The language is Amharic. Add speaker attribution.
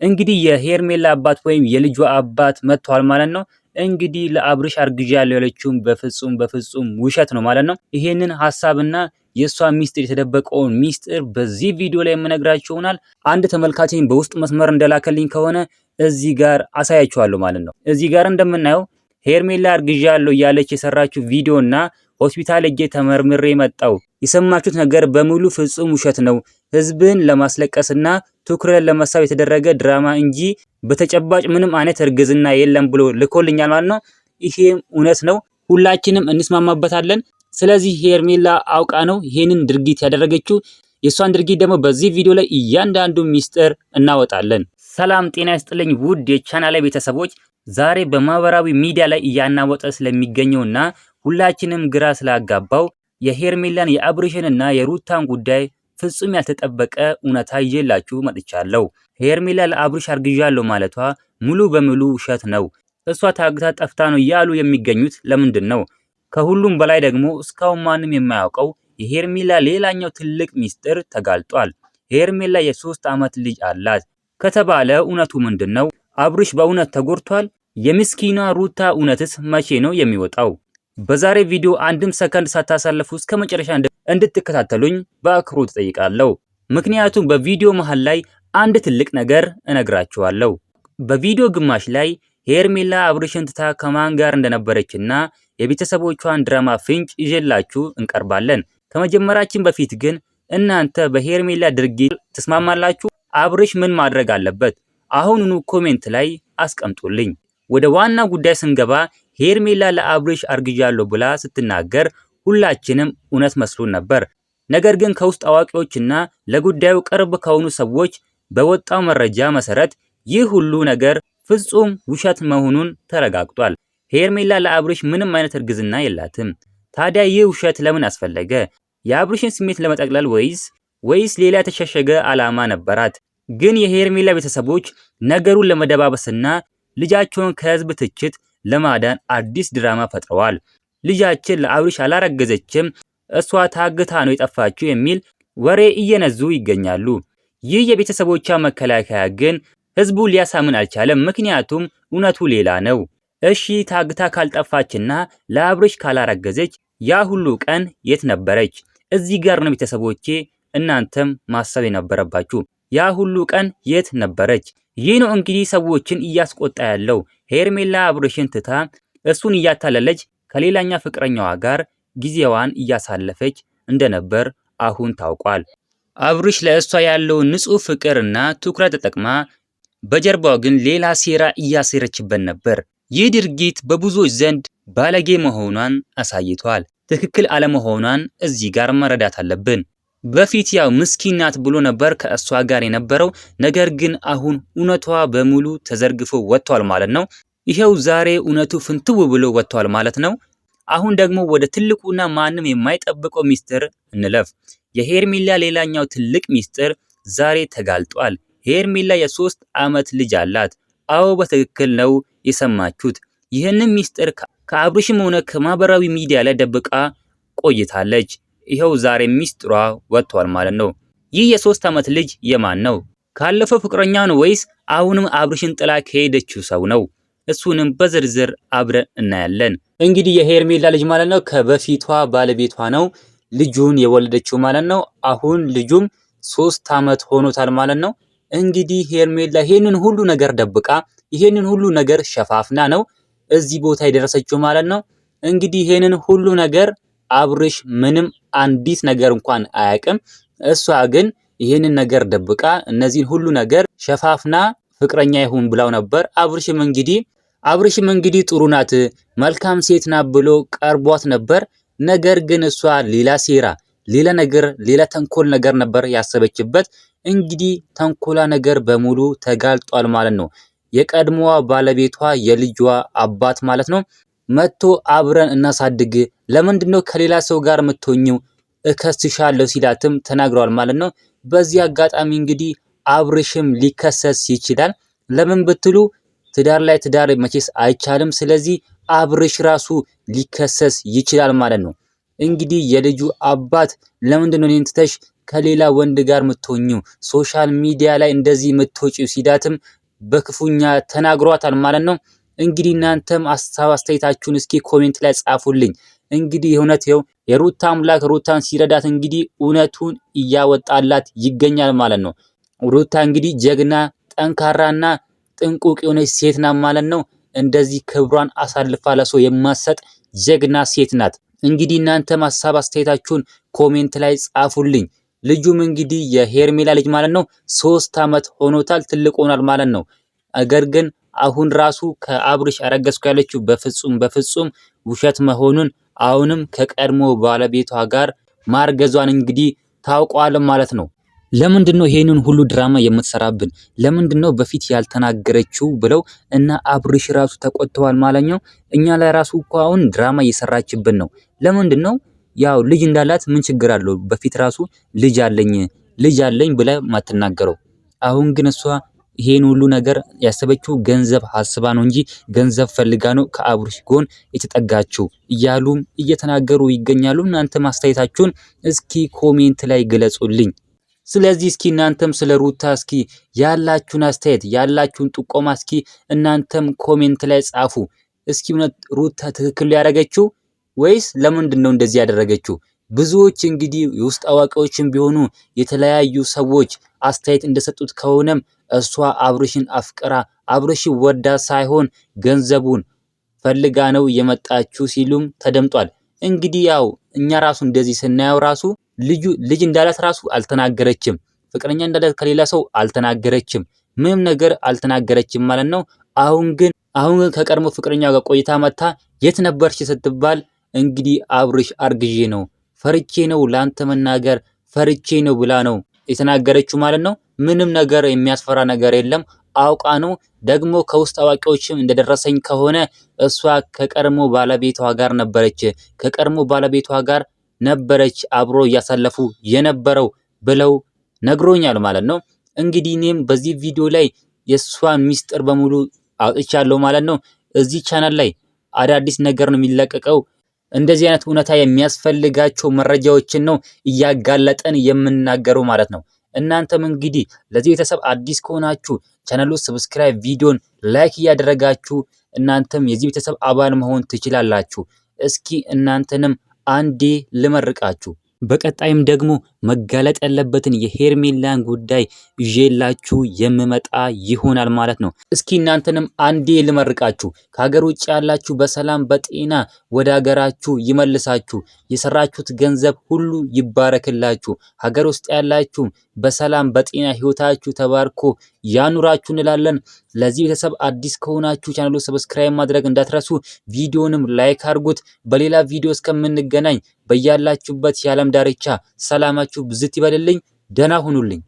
Speaker 1: እንግዲህ የሄርሜላ አባት ወይም የልጇ አባት መጥቷል ማለት ነው። እንግዲህ ለአብርሽ አርግዣለሁ ያለችውም በፍጹም ውሸት ነው ማለት ነው። ይሄንን ሐሳብና የሷ ሚስጥር የተደበቀውን ሚስጥር በዚህ ቪዲዮ ላይ የምነግራችሁ ይሆናል። አንድ ተመልካችን በውስጥ መስመር እንደላከልኝ ከሆነ እዚህ ጋር አሳያችኋለሁ ማለት ነው። እዚህ ጋር እንደምናየው ሄርሜላ አርግዣለሁ እያለች የሰራችው ቪዲዮና ሆስፒታል ሄጄ ተመርምሬ መጣው፣ የሰማችሁት ነገር በሙሉ ፍጹም ውሸት ነው፣ ህዝብን ለማስለቀስና ትኩረት ለመሳብ የተደረገ ድራማ እንጂ በተጨባጭ ምንም አይነት እርግዝና የለም ብሎ ልኮልኛል ማለት ነው። ይሄም እውነት ነው፣ ሁላችንም እንስማማበታለን። ስለዚህ ሄርሜላ አውቃ ነው ይሄንን ድርጊት ያደረገችው። የሷን ድርጊት ደግሞ በዚህ ቪዲዮ ላይ እያንዳንዱ ሚስጥር እናወጣለን። ሰላም ጤና ይስጥልኝ ውድ የቻናሌ ቤተሰቦች፣ ዛሬ በማህበራዊ ሚዲያ ላይ እያናወጠ ስለሚገኘውና ሁላችንም ግራ ስላጋባው የሄርሜላን የአብርሽንና የሩታን ጉዳይ ፍጹም ያልተጠበቀ እውነታ ይዤላችሁ መጥቻለሁ። ሄርሜላ ለአብርሽ አርግዣለሁ ማለቷ ሙሉ በሙሉ ውሸት ነው። እሷ ታግታ ጠፍታ ነው እያሉ የሚገኙት ለምንድን ነው? ከሁሉም በላይ ደግሞ እስካሁን ማንም የማያውቀው የሄርሜላ ሌላኛው ትልቅ ሚስጥር ተጋልጧል። ሄርሜላ የ3 ዓመት ልጅ አላት ከተባለ እውነቱ ምንድን ነው? አብርሽ በእውነት ተጎድቷል? የምስኪኗ ሩታ እውነትስ መቼ ነው የሚወጣው? በዛሬ ቪዲዮ አንድም ሰከንድ ሳታሳልፉ እስከ መጨረሻ እንድትከታተሉኝ በአክብሮት እጠይቃለሁ። ምክንያቱም በቪዲዮ መሃል ላይ አንድ ትልቅ ነገር እነግራችኋለሁ። በቪዲዮ ግማሽ ላይ ሄርሜላ አብርሽን ትታ ከማን ጋር እንደነበረችና የቤተሰቦቿን ድራማ ፍንጭ ይዤላችሁ እንቀርባለን። ከመጀመራችን በፊት ግን እናንተ በሄርሜላ ድርጊት ተስማማላችሁ? አብርሽ ምን ማድረግ አለበት? አሁኑኑ ኮሜንት ላይ አስቀምጡልኝ። ወደ ዋና ጉዳይ ስንገባ ሄርሜላ ለአብርሽ አርግዣለሁ ብላ ስትናገር ሁላችንም እውነት መስሎን ነበር። ነገር ግን ከውስጥ አዋቂዎችና ለጉዳዩ ቅርብ ከሆኑ ሰዎች በወጣው መረጃ መሰረት ይህ ሁሉ ነገር ፍጹም ውሸት መሆኑን ተረጋግጧል። ሄርሜላ ለአብርሽ ምንም አይነት እርግዝና የላትም። ታዲያ ይህ ውሸት ለምን አስፈለገ? የአብርሽን ስሜት ለመጠቅለል ወይስ ሌላ የተሸሸገ ዓላማ ነበራት? ግን የሄርሜላ ቤተሰቦች ነገሩን ለመደባበስና ልጃቸውን ከህዝብ ትችት ለማዳን አዲስ ድራማ ፈጥረዋል። ልጃችን ለአብርሽ አላረገዘችም፣ እሷ ታግታ ነው የጠፋችው የሚል ወሬ እየነዙ ይገኛሉ። ይህ የቤተሰቦቿ መከላከያ ግን ህዝቡ ሊያሳምን አልቻለም። ምክንያቱም እውነቱ ሌላ ነው። እሺ ታግታ ካልጠፋችና ለአብርሽ ካላረገዘች ያ ሁሉ ቀን የት ነበረች? እዚህ ጋር ነው ቤተሰቦቼ እናንተም ማሰብ የነበረባችሁ። ያ ሁሉ ቀን የት ነበረች? ይህ ነው እንግዲህ ሰዎችን እያስቆጣ ያለው። ሄርሜላ አብርሽን ትታ እሱን እያታለለች ከሌላኛ ፍቅረኛዋ ጋር ጊዜዋን እያሳለፈች እንደነበር አሁን ታውቋል። አብርሽ ለእሷ ያለውን ንጹህ ፍቅርና ትኩረት ተጠቅማ በጀርባው ግን ሌላ ሴራ እያሴረችበት ነበር። ይህ ድርጊት በብዙዎች ዘንድ ባለጌ መሆኗን አሳይቷል። ትክክል አለመሆኗን እዚህ ጋር መረዳት አለብን። በፊት ያው ምስኪን ናት ብሎ ነበር ከእሷ ጋር የነበረው። ነገር ግን አሁን እውነቷ በሙሉ ተዘርግፎ ወጥቷል ማለት ነው። ይሄው ዛሬ እውነቱ ፍንትው ብሎ ወጥቷል ማለት ነው። አሁን ደግሞ ወደ ትልቁና ማንም የማይጠብቀው ሚስጥር እንለፍ። የሄርሜላ ሌላኛው ትልቅ ሚስጥር ዛሬ ተጋልጧል። ሄርሜላ የ3 ዓመት ልጅ አላት። አዎ በትክክል ነው የሰማችሁት። ይህንን ሚስጥር ከአብርሽም ሆነ ከማህበራዊ ሚዲያ ላይ ደብቃ ቆይታለች። ይሄው ዛሬ ሚስጥሯ ወጥቷል ማለት ነው። ይህ የ3 ዓመት ልጅ የማን ነው? ካለፈው ፍቅረኛ ነው ወይስ አሁንም አብርሽን ጥላ ከሄደችው ሰው ነው? እሱንም በዝርዝር አብረን እናያለን። እንግዲህ የሄርሜላ ልጅ ማለት ነው ከበፊቷ ባለቤቷ ነው ልጁን የወለደችው ማለት ነው። አሁን ልጁም 3 ዓመት ሆኖታል ማለት ነው። እንግዲህ ሄርሜላ ይሄንን ሁሉ ነገር ደብቃ ይሄንን ሁሉ ነገር ሸፋፍና ነው እዚህ ቦታ የደረሰችው ማለት ነው። እንግዲህ ይሄንን ሁሉ ነገር አብርሽ ምንም አንዲት ነገር እንኳን አያውቅም። እሷ ግን ይሄንን ነገር ደብቃ እነዚህን ሁሉ ነገር ሸፋፍና ፍቅረኛ ይሁን ብላው ነበር። አብርሽም እንግዲህ ጥሩ ናት መልካም ሴት ናት ብሎ ቀርቧት ነበር። ነገር ግን እሷ ሌላ ሴራ፣ ሌላ ነገር፣ ሌላ ተንኮል ነገር ነበር ያሰበችበት። እንግዲህ ተንኮላ ነገር በሙሉ ተጋልጧል ማለት ነው። የቀድሞዋ ባለቤቷ የልጇ አባት ማለት ነው መጥቶ አብረን እናሳድግ፣ ለምንድነው ከሌላ ሰው ጋር የምትሆኚው? እከስሻለሁ ሲላትም ተናግሯል ማለት ነው። በዚህ አጋጣሚ እንግዲህ አብርሽም ሊከሰስ ይችላል። ለምን ብትሉ ትዳር ላይ ትዳር መቼስ አይቻልም። ስለዚህ አብርሽ ራሱ ሊከሰስ ይችላል ማለት ነው። እንግዲህ የልጁ አባት ለምንድነው እኔን ትተሽ ከሌላ ወንድ ጋር የምትሆኚው ሶሻል ሚዲያ ላይ እንደዚህ የምትወጪው ሲዳትም በክፉኛ ተናግሯታል ማለት ነው። እንግዲህ እናንተም ሀሳብ አስተያየታችሁን እስኪ ኮሜንት ላይ ጻፉልኝ። እንግዲህ እውነት ይኸው የሩታ አምላክ ሩታን ሲረዳት እንግዲህ እውነቱን እያወጣላት ይገኛል ማለት ነው። ሩታ እንግዲህ ጀግና ጠንካራና ጥንቁቅ የሆነች ሴት ናት ማለት ነው። እንደዚህ ክብሯን አሳልፋ ለሰው የማትሰጥ ጀግና ሴት ናት። እንግዲህ እናንተም ሀሳብ አስተያየታችሁን ኮሜንት ላይ ጻፉልኝ። ልጁም እንግዲህ የሄርሜላ ልጅ ማለት ነው 3 ዓመት ሆኖታል፣ ትልቅ ሆኗል ማለት ነው። ነገር ግን አሁን ራሱ ከአብርሽ አረገዝኩ ያለችው በፍጹም ውሸት መሆኑን አሁንም ከቀድሞ ባለቤቷ ጋር ማርገዟን እንግዲህ ታውቋል ማለት ነው። ለምንድነው ይሄንን ሁሉ ድራማ የምትሰራብን? ለምንድነው በፊት ያልተናገረችው ብለው እና አብርሽ ራሱ ተቆጥተዋል ማለት ነው። እኛ ላይ ራሱ እኮ አሁን ድራማ እየሰራችብን ነው። ለምንድነው ያው ልጅ እንዳላት ምን ችግር አለው? በፊት ራሱ ልጅ አለኝ ብለ ማትናገረው። አሁን ግን እሷ ይሄን ሁሉ ነገር ያሰበችው ገንዘብ ሀስባ ነው እንጂ ገንዘብ ፈልጋ ነው ከአብርሽ ጎን የተጠጋችው እያሉም እየተናገሩ ይገኛሉ። እናንተ ማስተያየታችሁን እስኪ ኮሜንት ላይ ግለጹልኝ። ስለዚህ እስኪ እናንተም ስለ ሩታ እስኪ ያላችሁን አስተያየት ያላችሁን ጥቆማ እስኪ እናንተም ኮሜንት ላይ ጻፉ። እስኪ እውነት ሩታ ትክክል ያደረገችው ወይስ ለምንድን ነው እንደዚህ ያደረገችው? ብዙዎች እንግዲህ የውስጥ አዋቂዎችም ቢሆኑ የተለያዩ ሰዎች አስተያየት እንደሰጡት ከሆነም እሷ አብርሽን አፍቅራ አብርሽን ወዳ ሳይሆን ገንዘቡን ፈልጋ ነው የመጣችው ሲሉም ተደምጧል። እንግዲህ ያው እኛ ራሱ እንደዚህ ስናየው ራሱ ልጅ እንዳላት ራሱ አልተናገረችም። ፍቅረኛ እንዳላት ከሌላ ሰው አልተናገረችም። ምንም ነገር አልተናገረችም ማለት ነው። አሁን ግን ከቀድሞ ፍቅረኛ ጋር ቆይታ መታ የት ነበርሽ ስትባል እንግዲህ አብርሽ አርግዤ ነው ፈርቼ ነው ላንተ መናገር ፈርቼ ነው ብላ ነው የተናገረችው ማለት ነው። ምንም ነገር የሚያስፈራ ነገር የለም። አውቃ ነው። ደግሞ ከውስጥ አዋቂዎችም እንደደረሰኝ ከሆነ እሷ ከቀድሞ ባለቤቷ ጋር ነበረች አብሮ እያሳለፉ የነበረው ብለው ነግሮኛል ማለት ነው። እንግዲህ እኔም በዚህ ቪዲዮ ላይ የሷን ሚስጥር በሙሉ አውጥቻለሁ ማለት ነው። እዚህ ቻናል ላይ አዳዲስ ነገር ነው የሚለቀቀው። እንደዚህ አይነት እውነታ የሚያስፈልጋቸው መረጃዎችን ነው እያጋለጠን የምናገረው ማለት ነው። እናንተም እንግዲህ ለዚህ ቤተሰብ አዲስ ከሆናችሁ ቻናሉ ሰብስክራይብ፣ ቪዲዮን ላይክ እያደረጋችሁ እናንተም የዚህ ቤተሰብ አባል መሆን ትችላላችሁ። እስኪ እናንተንም አንዴ ልመርቃችሁ። በቀጣይም ደግሞ መጋለጥ ያለበትን የሄርሜላን ጉዳይ ይዤላችሁ የምመጣ ይሆናል ማለት ነው። እስኪ እናንተንም አንዴ ልመርቃችሁ። ከሀገር ውጭ ያላችሁ በሰላም በጤና ወደ ሀገራችሁ ይመልሳችሁ። የሰራችሁት ገንዘብ ሁሉ ይባረክላችሁ። ሀገር ውስጥ ያላችሁ በሰላም በጤና ህይወታችሁ ተባርኮ ያኑራችሁ እንላለን። ለዚህ ቤተሰብ አዲስ ከሆናችሁ ቻናሉ ሰብስክራይብ ማድረግ እንዳትረሱ፣ ቪዲዮንም ላይክ አድርጉት። በሌላ ቪዲዮ እስከምንገናኝ በያላችሁበት የዓለም ዳርቻ ሰላማችሁ ብዝት ይበልልኝ። ደህና ሁኑልኝ።